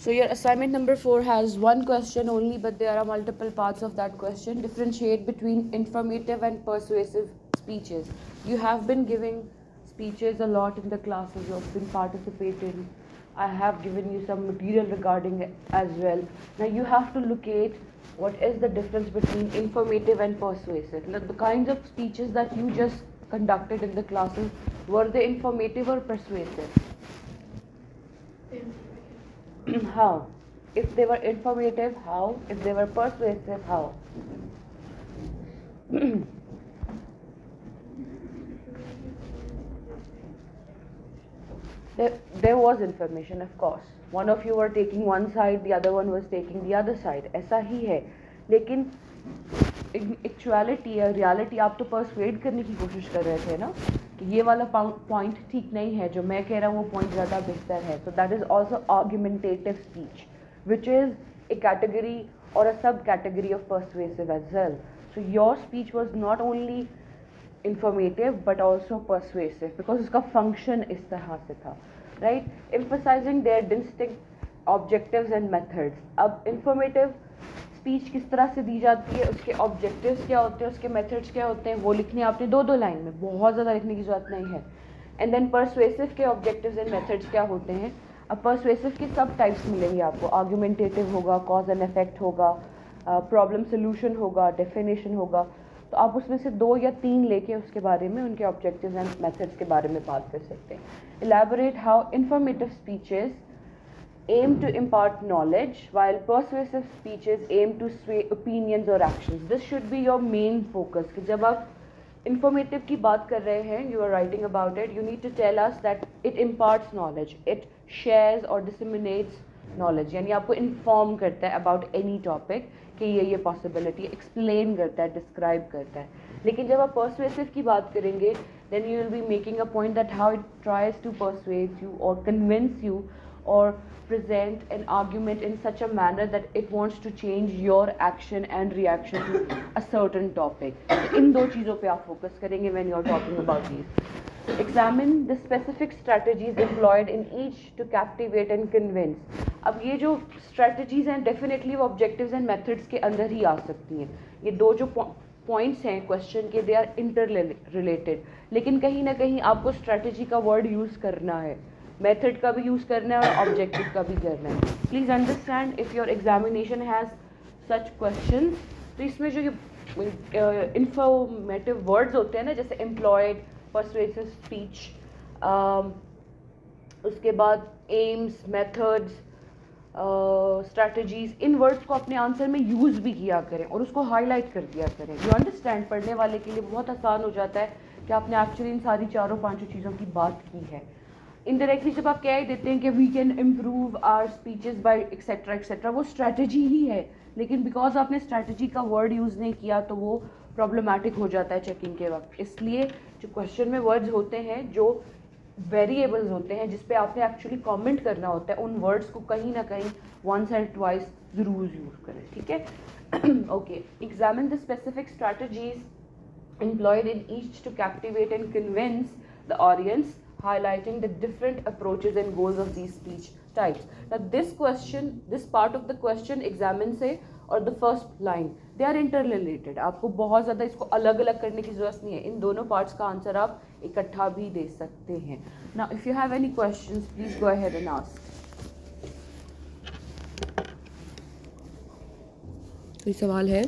So your assignment number 4 has one question only, but there are multiple parts of that question. Differentiate between informative and persuasive speeches. You have been giving speeches a lot in the classes. You have been participating. I have given you some material regarding it as well. Now you have to locate what is the difference between informative and persuasive. Now, the kinds of speeches that you just conducted in the classes, were they informative or persuasive? How? If they were informative, how? If they were persuasive, how? There was information, of course. One of you were taking one side, the other one was taking the other side. ऐसा ही है. लेकिन actuality या reality आप तो persuade करने की कोशिश कर रहे थे ना कि ये वाला पॉइंट ठीक नहीं है, जो मैं कह रहा हूँ वो पॉइंट ज़्यादा बेहतर है. So that is also argumentative speech, which is a category or a subcategory of persuasive as well. So your speech was not only informative but also persuasive because उसका function इस तरह से था, right? Emphasizing their distinct objectives and methods. अब informative speech किस तरह से दी जाती है, उसके ऑब्जेक्टिव्स क्या होते हैं, उसके मेथड्स क्या होते हैं, वो लिखने आपने दो लाइन में, बहुत ज़्यादा लिखने की ज़रूरत नहीं है. एंड देन परसुएसिव के ऑब्जेक्टिव्स एंड मेथड्स क्या होते हैं. अब परसुएसिव के सब टाइप्स मिलेंगे आपको. आर्गुमेंटेटिव होगा, कॉज एंड इफेक्ट होगा, प्रॉब्लम सोल्यूशन होगा, डेफिनेशन होगा. तो आप उसमें से 2 या 3 लेके उसके बारे में, उनके ऑब्जेक्टिव्स एंड मेथड्स के बारे में बात कर सकते हैं. Elaborate how informative speeches aim to impart knowledge while persuasive speeches aim to sway opinions or actions. This should be your main focus. कि जब आप informative की बात कर रहे हैं, you are writing about it, you need to tell us that it imparts knowledge, it shares or disseminates knowledge. यानी आपको inform करता है about any topic कि ये possibility, explain करता है, describe करता है. लेकिन जब आप persuasive की बात करेंगे, then you will be making a point that how it tries to persuade you or convince you or present an argument in such a manner that it wants to change your action and reaction to a certain topic. So इन 2 चीज़ों पे आप focus करेंगे when you are talking about these. Examine the specific strategies employed in each to captivate and convince. अब ये जो strategies हैं definitely वो objectives and methods के अंदर ही आ सकती हैं. ये 2 जो points हैं question के, they are interrelated. लेकिन कहीं ना कहीं आपको strategy का word use करना है, मेथड का भी यूज़ करना है और ऑब्जेक्टिव का भी करना है. Please understand if your examination has such question, तो इसमें जो इंफॉर्मेटिव वर्ड्स होते हैं ना, जैसे एम्प्लॉयड, परसुएसिव स्पीच, उसके बाद एम्स, मेथड्स, स्ट्रैटेजीज, इन वर्ड्स को अपने आंसर में यूज़ भी किया करें और उसको हाईलाइट कर दिया करें. यू अंडरस्टैंड, पढ़ने वाले के लिए बहुत आसान हो जाता है कि आपने एक्चुअली इन सारी 4-5 चीज़ों की बात की है. इनडायरेक्टली जब आप कह ही देते हैं कि we can improve our speeches by et cetera et cetera, वो स्ट्रैटेजी ही है, लेकिन बिकॉज आपने स्ट्रैटेजी का वर्ड यूज़ नहीं किया तो वो प्रॉब्लमेटिक हो जाता है चेकिंग के वक्त. इसलिए जो क्वेश्चन में वर्ड्स होते हैं, जो वेरिएबल्स होते हैं जिस पे आपने एक्चुअली कमेंट करना होता है, उन वर्ड्स को कहीं ना कहीं once and twice ज़रूर यूज़ करें. ठीक है. Okay. Examine the specific strategies employed in each to captivate and convince the audience, highlighting the different approaches and goals of these speech types. Now this question, this part of the question examine से और the first line, they are interrelated. आपको बहुत ज़्यादा इसको अलग अलग करने की ज़रूरत नहीं है. इन दोनों parts का आंसर आप इकट्ठा भी दे सकते हैं. Now if you have any questions, please go ahead and ask. कोई सवाल है?